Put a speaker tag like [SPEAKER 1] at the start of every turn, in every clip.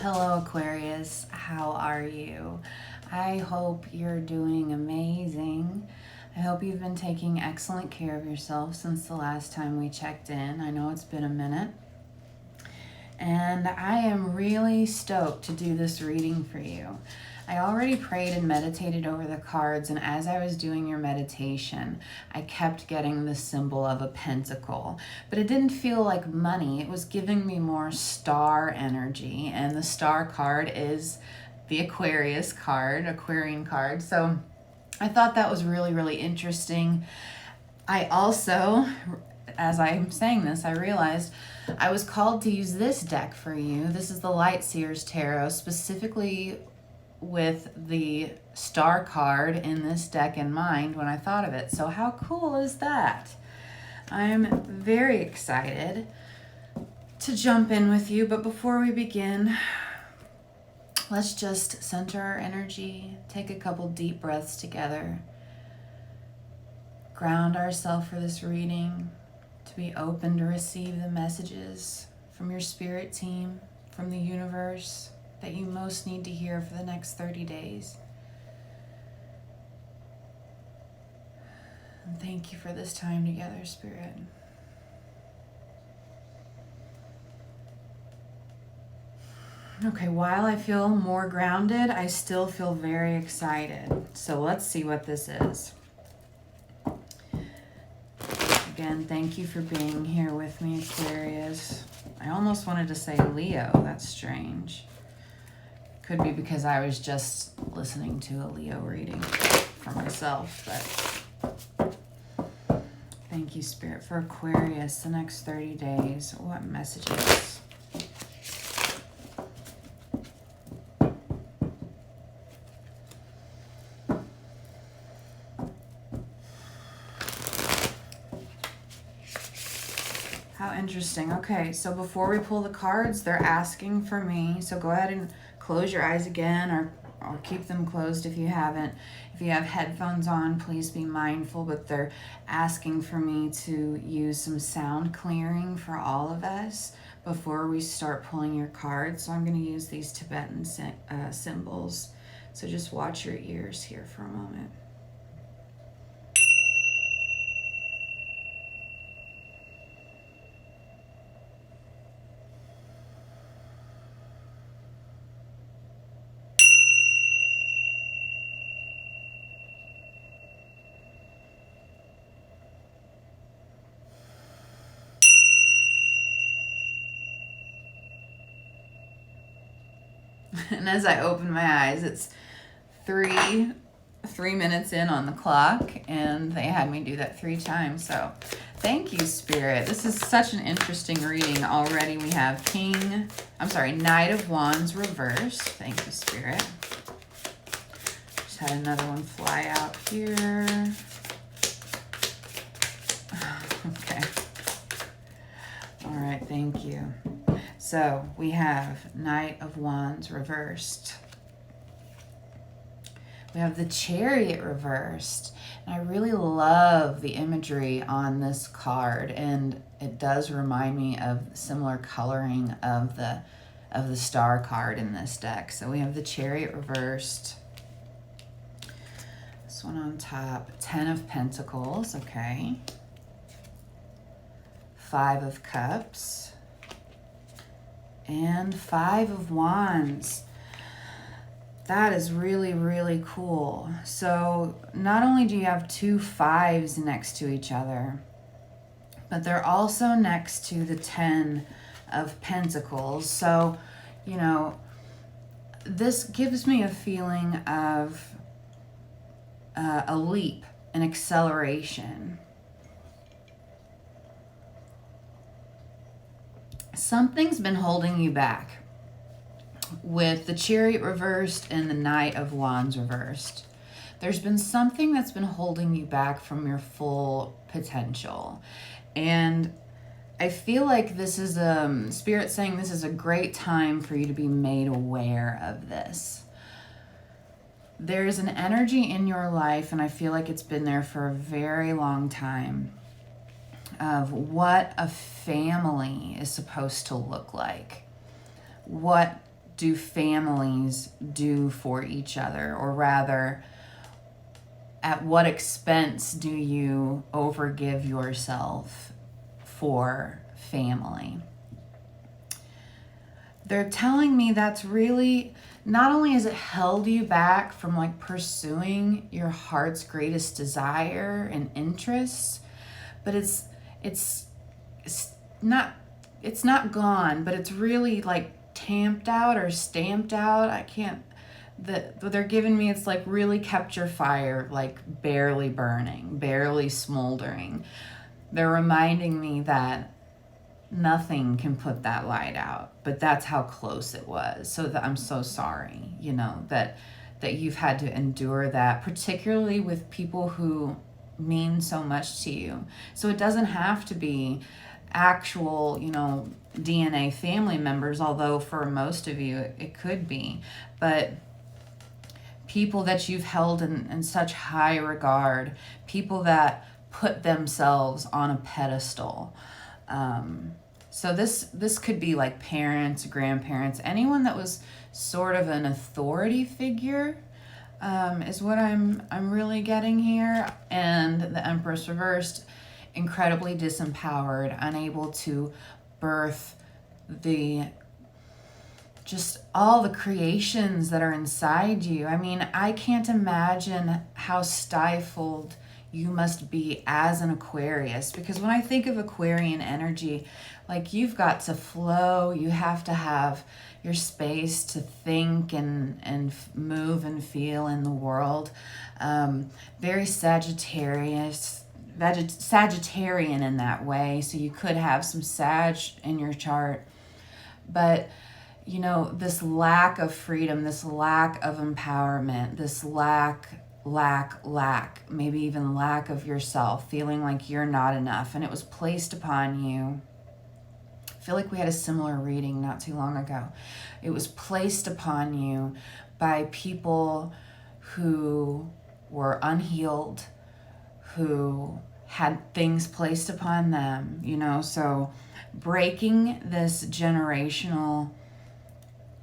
[SPEAKER 1] Hello, Aquarius. How are you? I hope you're doing amazing. I hope you've been taking excellent care of yourself since the last time we checked in. I know it's been a minute. And I am really stoked to do this reading for you. I already prayed and meditated over the cards, and as I was doing your meditation, I kept getting the symbol of a pentacle, but it didn't feel like money. It was giving me more star energy, and the star card is the Aquarius card, Aquarian card. So I thought that was really, really interesting. I also, as I'm saying this, I realized I was called to use this deck for you. This is the Light Seers Tarot, specifically with the star card in this deck in mind when I thought of it. So how cool is that? I'm very excited to jump in with you, but before we begin, let's just center our energy, take a couple deep breaths together, ground ourselves for this reading, to be open to receive the messages from your spirit team, from the universe, that you most need to hear for the next 30 days. And thank you for this time together, Spirit. Okay, while I feel more grounded, I still feel very excited. So let's see what this is. Again, thank you for being here with me, Aquarius. I almost wanted to say Leo. That's strange. Could be because I was just listening to a Leo reading for myself, but thank you, Spirit, for Aquarius, the next 30 days. What messages? How interesting. Okay, so before we pull the cards, they're asking for me, so go ahead and close your eyes again, or keep them closed if you haven't. If you have headphones on, please be mindful, but they're asking for me to use some sound clearing for all of us before we start pulling your cards. So I'm going to use these Tibetan symbols. So just watch your ears here for a moment. And as I open my eyes, it's three minutes in on the clock, and they had me do that 3 times. So thank you, Spirit. This is such an interesting reading already. We have Knight of Wands reversed. Thank you, Spirit. Just had another one fly out here. Okay. All right, thank you. So we have Knight of Wands reversed. We have the Chariot reversed. And I really love the imagery on this card, and it does remind me of similar coloring of the star card in this deck. So we have the Chariot reversed. This one on top, 10 of Pentacles, okay. 5 of Cups. And 5 of Wands. That is really, really cool. So not only do you have 2 5s next to each other, but they're also next to the 10 of Pentacles. So, you know, this gives me a feeling of a leap, an acceleration. Something's been holding you back with the Chariot reversed and the Knight of Wands reversed. There's been something that's been holding you back from your full potential. And I feel like this is Spirit saying this is a great time for you to be made aware of this. There's an energy in your life, and I feel like it's been there for a very long time, of what a family is supposed to look like, what do families do for each other? Or rather, at what expense do you overgive yourself for family? They're telling me that's really, not only has it held you back from like pursuing your heart's greatest desire and interests, but it's not gone, but it's really like tamped out or stamped out. I can't, they're giving me, it's like really kept your fire like barely burning, barely smoldering. They're reminding me that nothing can put that light out, but that's how close it was. So I'm so sorry, that you've had to endure that, particularly with people who mean so much to you. So it doesn't have to be actual, DNA family members, although for most of you it could be, but people that you've held in such high regard, people that put themselves on a pedestal. So this could be like parents, grandparents, anyone that was sort of an authority figure, is what I'm really getting here. And the Empress reversed, incredibly disempowered, unable to birth just all the creations that are inside you. I mean, I can't imagine how stifled you must be as an Aquarius, because when I think of Aquarian energy, like you've got to flow, you have to have your space to think and move and feel in the world. Very Sagittarian in that way, so you could have some Sag in your chart, but this lack of freedom, this lack of empowerment, this lack, maybe even lack of yourself, feeling like you're not enough, and it was placed upon you. I feel like we had a similar reading not too long ago. It was placed upon you by people who were unhealed, who had things placed upon them, so breaking this generational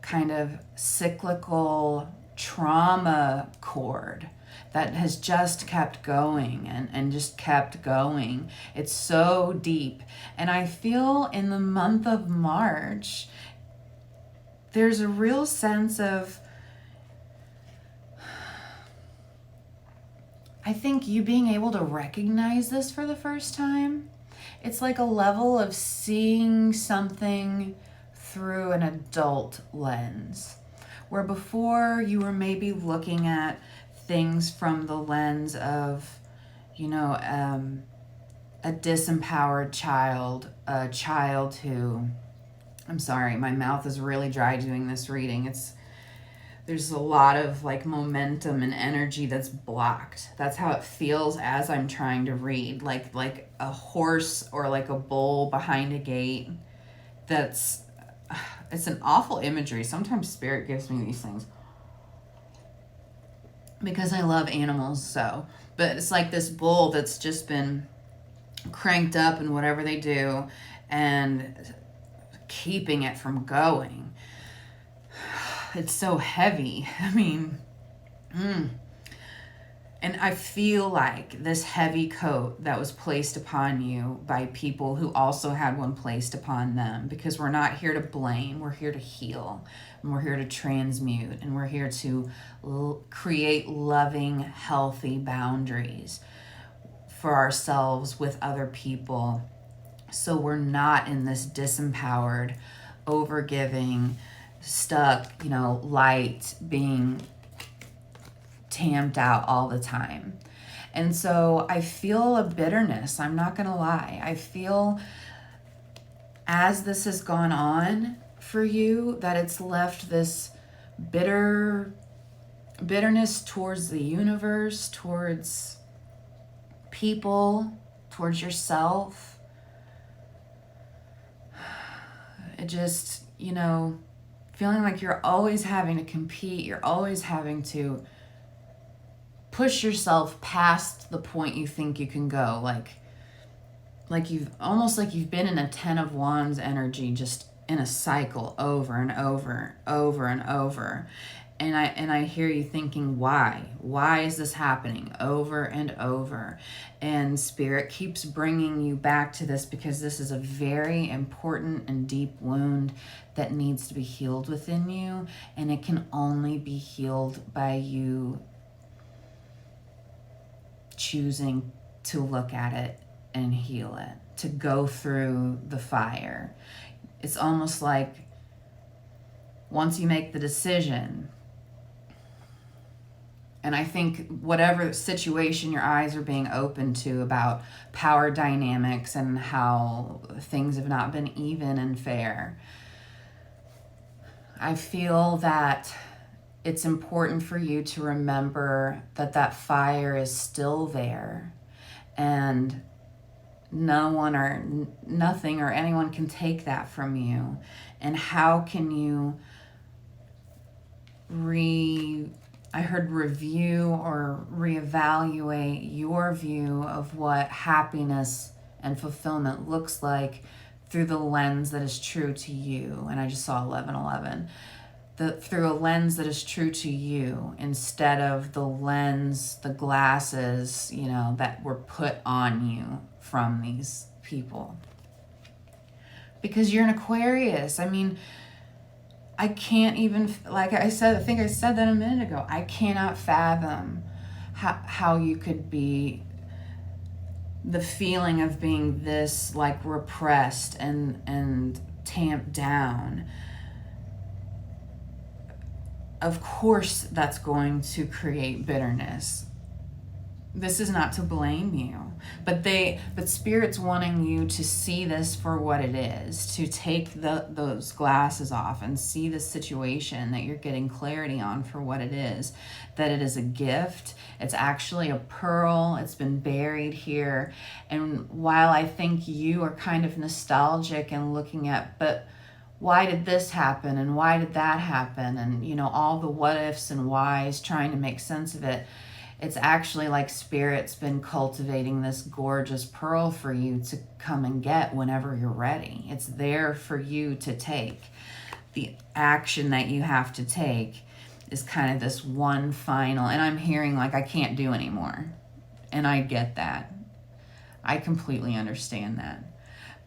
[SPEAKER 1] kind of cyclical trauma cord that has just kept going and just kept going. It's so deep. And I feel in the month of March, there's a real sense of, I think, you being able to recognize this for the first time. It's like a level of seeing something through an adult lens, where before you were maybe looking at things from the lens of, a disempowered child, a child who, I'm sorry, my mouth is really dry doing this reading. There's a lot of like momentum and energy that's blocked. That's how it feels as I'm trying to read, like a horse or like a bull behind a gate. It's an awful imagery. Sometimes spirit gives me these things because I love animals, but it's like this bull that's just been cranked up in whatever they do and keeping it from going. It's so heavy. I mean, and I feel like this heavy coat that was placed upon you by people who also had one placed upon them, because we're not here to blame, we're here to heal, and we're here to transmute, and we're here to create loving, healthy boundaries for ourselves with other people, so we're not in this disempowered, overgiving, stuck, light, being tamped out all the time. And so I feel a bitterness. I'm not going to lie. I feel, as this has gone on for you, that it's left this bitterness towards the universe, towards people, towards yourself. It just, feeling like you're always having to compete, you're always having to push yourself past the point you think you can go, like you've been in a 10 of Wands energy, just in a cycle over and over, over and over. And I hear you thinking, why? Why is this happening over and over? And Spirit keeps bringing you back to this because this is a very important and deep wound that needs to be healed within you. And it can only be healed by you choosing to look at it and heal it, to go through the fire. It's almost like once you make the decision, and I think whatever situation your eyes are being open to about power dynamics and how things have not been even and fair, I feel that it's important for you to remember that that fire is still there, and no one or nothing or anyone can take that from you. And how can you review or reevaluate your view of what happiness and fulfillment looks like through the lens that is true to you. And I just saw 1111. Through a lens that is true to you, instead of the lens, the glasses, that were put on you from these people. Because you're an Aquarius. I mean, I can't even, like I said, I think I said that a minute ago, I cannot fathom how you could be, the feeling of being this like repressed and tamped down. Of course that's going to create bitterness. This is not to blame you, but Spirit's wanting you to see this for what it is, to take those glasses off and see the situation that you're getting clarity on for what it is, that it is a gift. It's actually a pearl. It's been buried here. And while I think you are kind of nostalgic and looking at, but why did this happen and why did that happen, and all the what ifs and whys, trying to make sense of it, it's actually like Spirit's been cultivating this gorgeous pearl for you to come and get whenever you're ready. It's there for you to take. The action that you have to take is kind of this one final, and I'm hearing like I can't do anymore. And I get that. I completely understand that.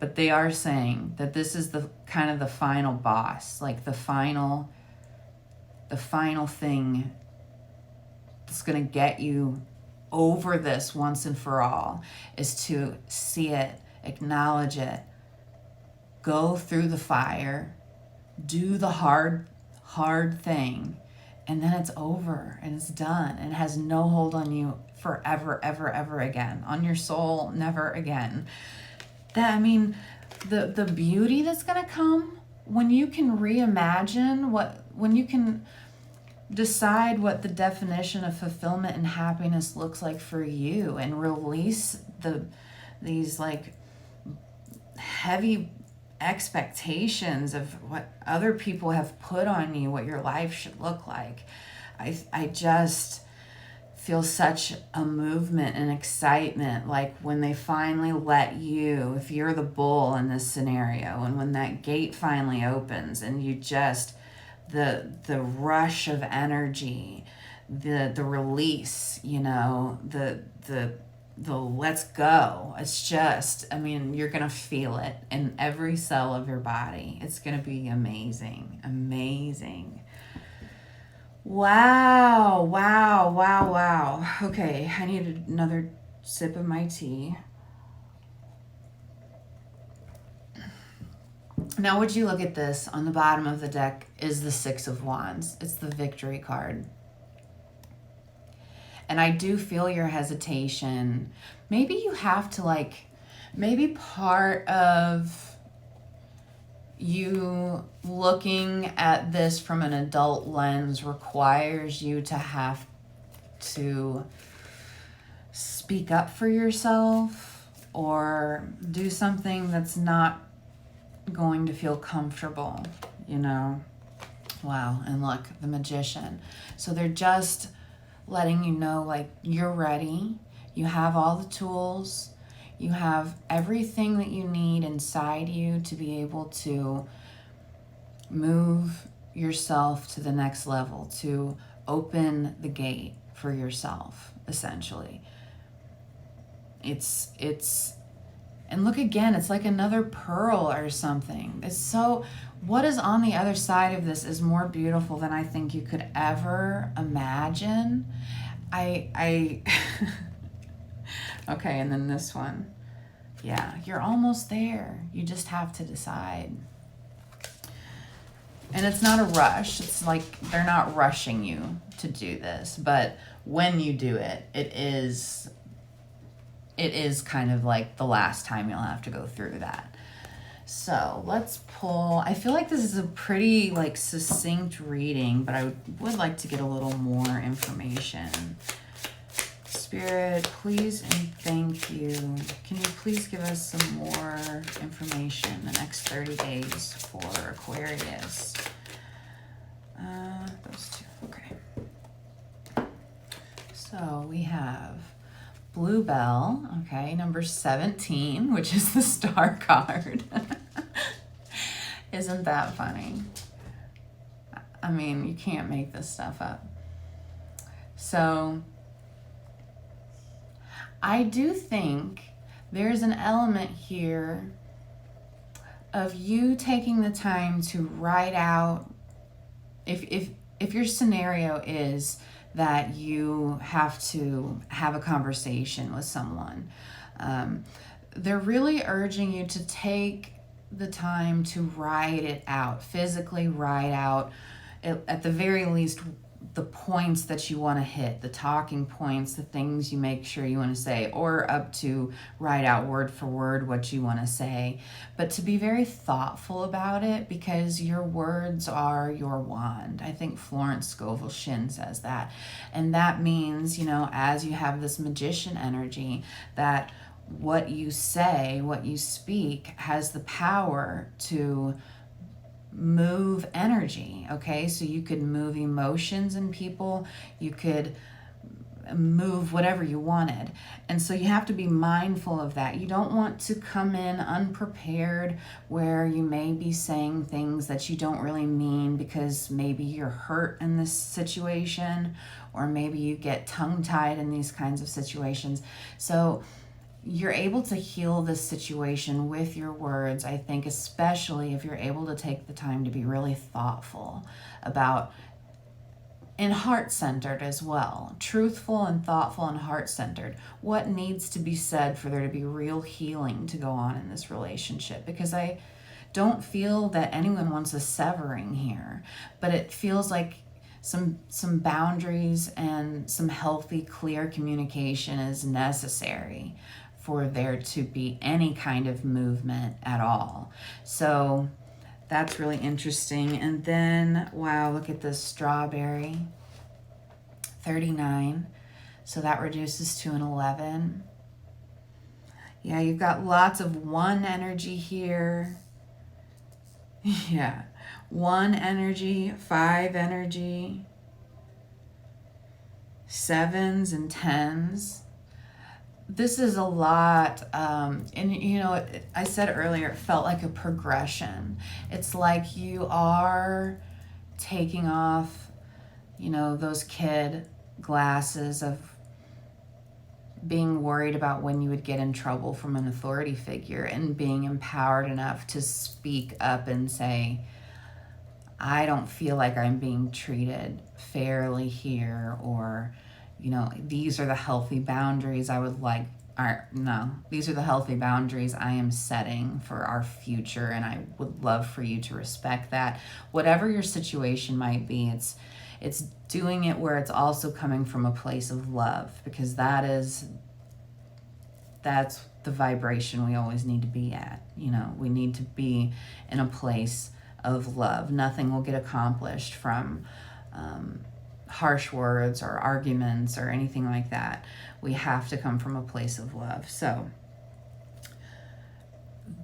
[SPEAKER 1] But they are saying that this is the kind of the final boss, like the final thing that's going to get you over this once and for all, is to see it, acknowledge it, go through the fire, do the hard thing, and then it's over and it's done and it has no hold on you forever, ever, ever again, on your soul, never again. The beauty that's going to come when you can reimagine when you can decide what the definition of fulfillment and happiness looks like for you, and release these like heavy expectations of what other people have put on you, what your life should look like. I just feel such a movement and excitement, like when they finally let you, if you're the bull in this scenario, and when that gate finally opens and you just, the rush of energy, the release, the let's go. It's just, you're going to feel it in every cell of your body. It's going to be amazing, amazing. Wow. Okay, I need another sip of my tea. Now, would you look at this? On the bottom of the deck is the Six of Wands. It's the Victory card. And I do feel your hesitation. Maybe you have to maybe part of you looking at this from an adult lens requires you to have to speak up for yourself or do something that's not going to feel comfortable, Wow, and look, the Magician. So they're just letting you know, you're ready. You have all the tools. You have everything that you need inside you to be able to move yourself to the next level, to open the gate for yourself, essentially. And look again, it's like another pearl or something. It's so, what is on the other side of this is more beautiful than I think you could ever imagine. I okay, and then this one. Yeah, you're almost there. You just have to decide. And it's not a rush. It's like they're not rushing you to do this, but when you do it, it is kind of like the last time you'll have to go through that. So let's pull. I feel like this is a pretty like succinct reading, but I would like to get a little more information. Spirit, please and thank you. Can you please give us some more information the next 30 days for Aquarius? Those two. Okay. So we have Bluebell, okay, number 17, which is the star card. Isn't that funny? I mean, you can't make this stuff up. So I do think there's an element here of you taking the time to write out, if your scenario is that you have to have a conversation with someone, they're really urging you to take the time to write it out, physically write out, at the very least, the points that you want to hit, the talking points, the things you make sure you want to say, or up to write out word for word what you want to say, but to be very thoughtful about it, because your words are your wand. I think Florence Scovel Shinn says that. And that means, you know, as you have this magician energy, that what you say, what you speak, has the power to move energy, okay? So you could move emotions in people, you could move whatever you wanted. And so you have to be mindful of that. You don't want to come in unprepared where you may be saying things that you don't really mean because maybe you're hurt in this situation, or maybe you get tongue-tied in these kinds of situations. So you're able to heal this situation with your words, I think, especially if you're able to take the time to be really thoughtful about, and heart-centered as well, truthful and thoughtful and heart-centered, what needs to be said for there to be real healing to go on in this relationship. Because I don't feel that anyone wants a severing here, but it feels like some boundaries and some healthy, clear communication is necessary for there to be any kind of movement at all. So that's really interesting. And then, wow, look at this strawberry, 39. So that reduces to an 11. Yeah, you've got lots of 1 energy here. Yeah, 1 energy, 5 energy, 7s and 10s. This is a lot, and you know, I said earlier, it felt like a progression. It's like you are taking off, you know, those kid glasses of being worried about when you would get in trouble from an authority figure, and being empowered enough to speak up and say, I don't feel like I'm being treated fairly here, or, you know, these are the healthy boundaries I would like, these are the healthy boundaries I am setting for our future, and I would love for you to respect that. Whatever your situation might be, it's doing it where it's also coming from a place of love, because that's the vibration we always need to be at. You know, we need to be in a place of love. Nothing will get accomplished from harsh words or arguments or anything like that. We have to come from a place of love. So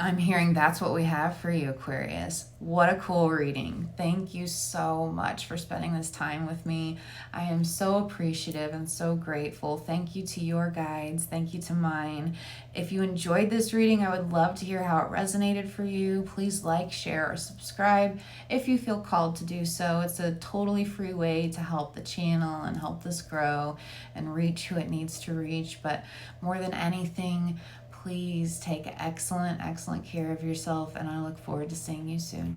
[SPEAKER 1] I'm hearing that's what we have for you, Aquarius. What a cool reading. Thank you so much for spending this time with me. I am so appreciative and so grateful. Thank you to your guides. Thank you to mine. If you enjoyed this reading, I would love to hear how it resonated for you. Please like, share, or subscribe if you feel called to do so. It's a totally free way to help the channel and help this grow and reach who it needs to reach. But more than anything, please take excellent care of yourself, and I look forward to seeing you soon.